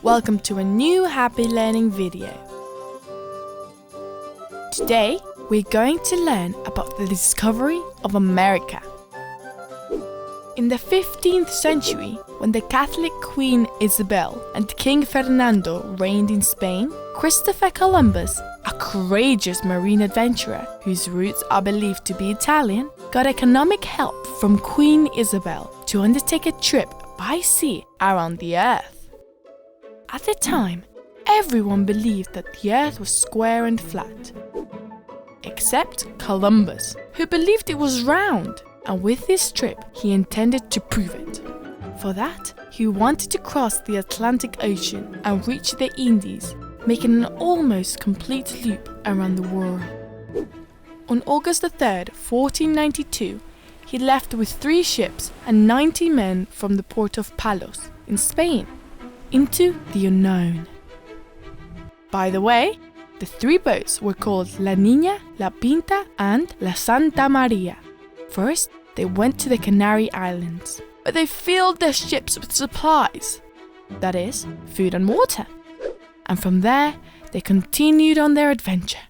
Welcome to a new Happy Learning video. Today, we're going to learn about the discovery of America. In the 15th century, when the Catholic Queen Isabel and King Fernando reigned in Spain, Christopher Columbus, a courageous marine adventurer whose roots are believed to be Italian, got economic help from Queen Isabel to undertake a trip by sea around the Earth. At the time, everyone believed that the Earth was square and flat, except Columbus, who believed it was round, and with this trip he intended to prove it. For that, he wanted to cross the Atlantic Ocean and reach the Indies, making an almost complete loop around the world. On August 3rd, 1492, he left with 3 ships and 90 men from the port of Palos, in Spain, into the unknown. By the way, the 3 boats were called La Niña, La Pinta, and La Santa María. First, they went to the Canary Islands, where they filled their ships with supplies, that is, food and water. And from there, they continued on their adventure.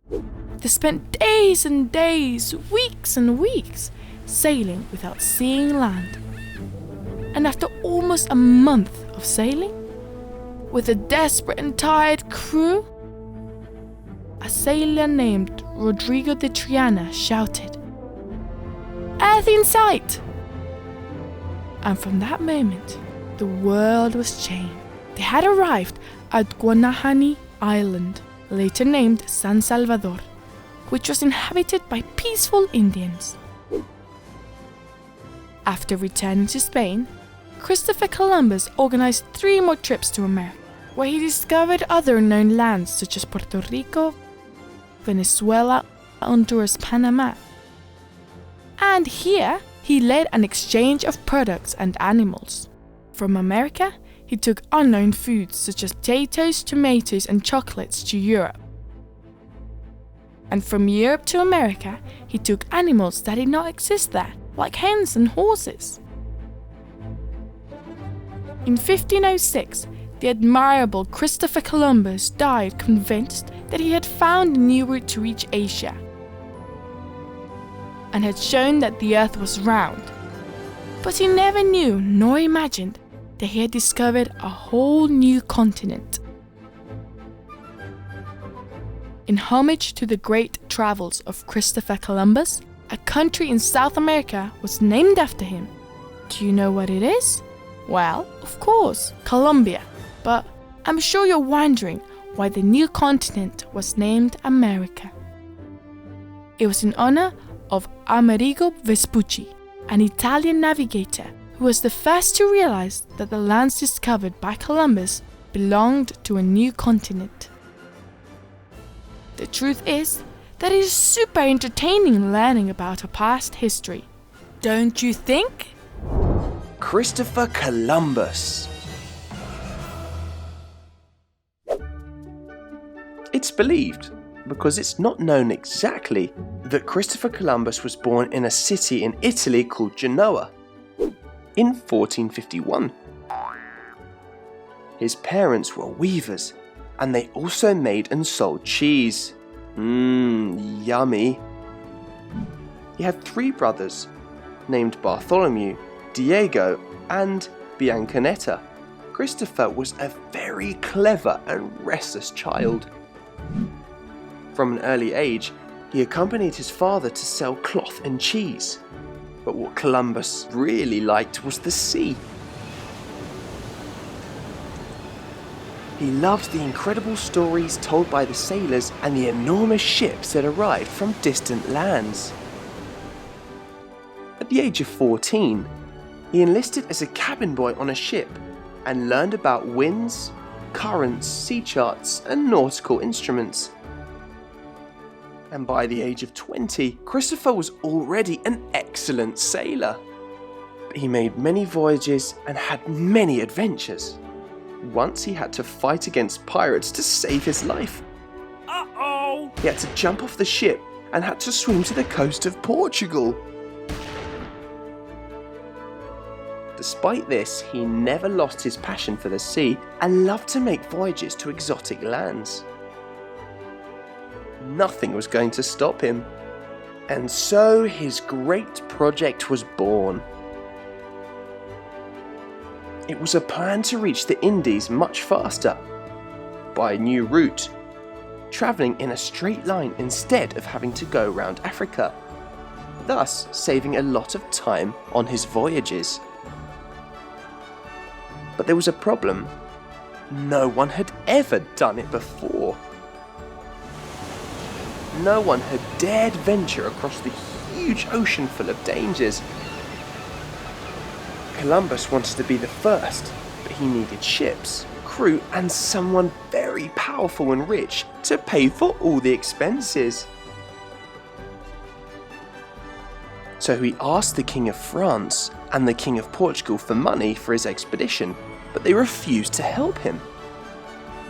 They spent days and days, weeks and weeks, sailing without seeing land. And after almost a month of sailing, with a desperate and tired crew, a sailor named Rodrigo de Triana shouted, "Earth in sight!" And from that moment, the world was changed. They had arrived at Guanahani Island, later named San Salvador, which was inhabited by peaceful Indians. After returning to Spain, Christopher Columbus organized 3 more trips to America, where he discovered other unknown lands such as Puerto Rico, Venezuela, Honduras, Panama. And here, he led an exchange of products and animals. From America, he took unknown foods such as potatoes, tomatoes, and chocolates to Europe. And from Europe to America, he took animals that did not exist there, like hens and horses. In 1506, the admirable Christopher Columbus died convinced that he had found a new route to reach Asia, and had shown that the Earth was round. But he never knew nor imagined that he had discovered a whole new continent. In homage to the great travels of Christopher Columbus, a country in South America was named after him. Do you know what it is? Well, of course, Colombia. But I'm sure you're wondering why the new continent was named America. It was in honor of Amerigo Vespucci, an Italian navigator who was the first to realize that the lands discovered by Columbus belonged to a new continent. The truth is that it is super entertaining learning about our past history. Don't you think? Christopher Columbus. It's believed, because it's not known exactly, that Christopher Columbus was born in a city in Italy called Genoa in 1451. His parents were weavers, and they also made and sold cheese. Yummy. He had 3 brothers, named Bartholomew, Diego, and Biancanetta. Christopher was a very clever and restless child. From an early age, he accompanied his father to sell cloth and cheese. But what Columbus really liked was the sea. He loved the incredible stories told by the sailors and the enormous ships that arrived from distant lands. At the age of 14, he enlisted as a cabin boy on a ship and learned about winds, currents, sea charts, and nautical instruments. And by the age of 20, Christopher was already an excellent sailor. He made many voyages and had many adventures. Once he had to fight against pirates to save his life. Uh-oh! He had to jump off the ship and had to swim to the coast of Portugal. Despite this, he never lost his passion for the sea and loved to make voyages to exotic lands. Nothing was going to stop him. And so his great project was born. It was a plan to reach the Indies much faster, by a new route, travelling in a straight line instead of having to go round Africa, thus saving a lot of time on his voyages. But there was a problem. No one had ever done it before. No one had dared venture across the huge ocean full of dangers. Columbus wanted to be the first, but he needed ships, crew, and someone very powerful and rich to pay for all the expenses. So he asked the King of France and the King of Portugal for money for his expedition, but they refused to help him.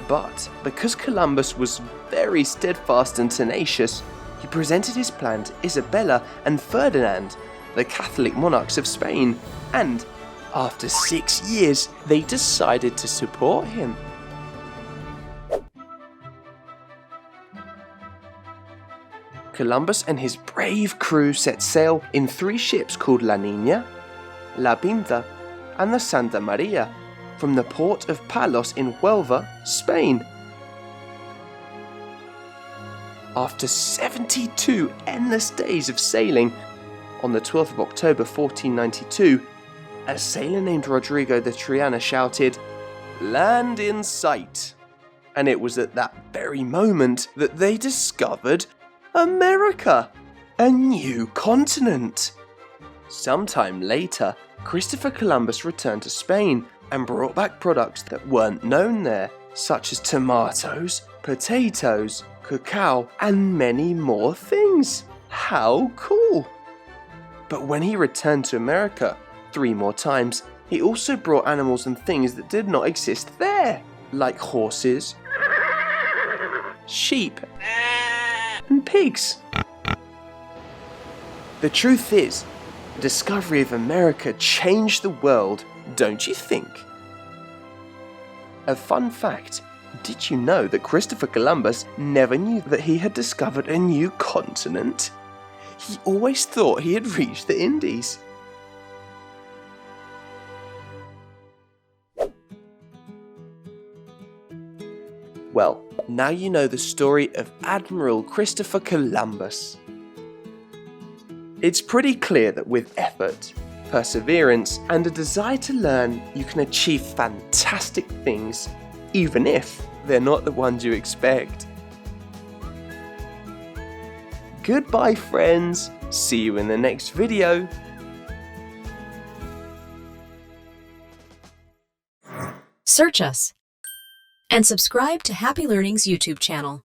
But because Columbus was very steadfast and tenacious, he presented his plan to Isabella and Ferdinand, the Catholic monarchs of Spain, and after 6 years, they decided to support him. Columbus and his brave crew set sail in 3 ships called La Niña, La Pinta, and the Santa María from the port of Palos in Huelva, Spain. After 72 endless days of sailing, on the 12th of October 1492, a sailor named Rodrigo de Triana shouted, "Land in sight!" And it was at that very moment that they discovered America, a new continent. Sometime later, Christopher Columbus returned to Spain and brought back products that weren't known there, such as tomatoes, potatoes, cacao, and many more things. How cool! But when he returned to America 3 more times, he also brought animals and things that did not exist there, like horses, sheep, and pigs. The truth is, the discovery of America changed the world, don't you think? A fun fact, did you know that Christopher Columbus never knew that he had discovered a new continent? He always thought he had reached the Indies. Well, now you know the story of Admiral Christopher Columbus. It's pretty clear that with effort, perseverance, and a desire to learn, you can achieve fantastic things, even if they're not the ones you expect. Goodbye, friends. See you in the next video. Search us and subscribe to Happy Learning's YouTube channel.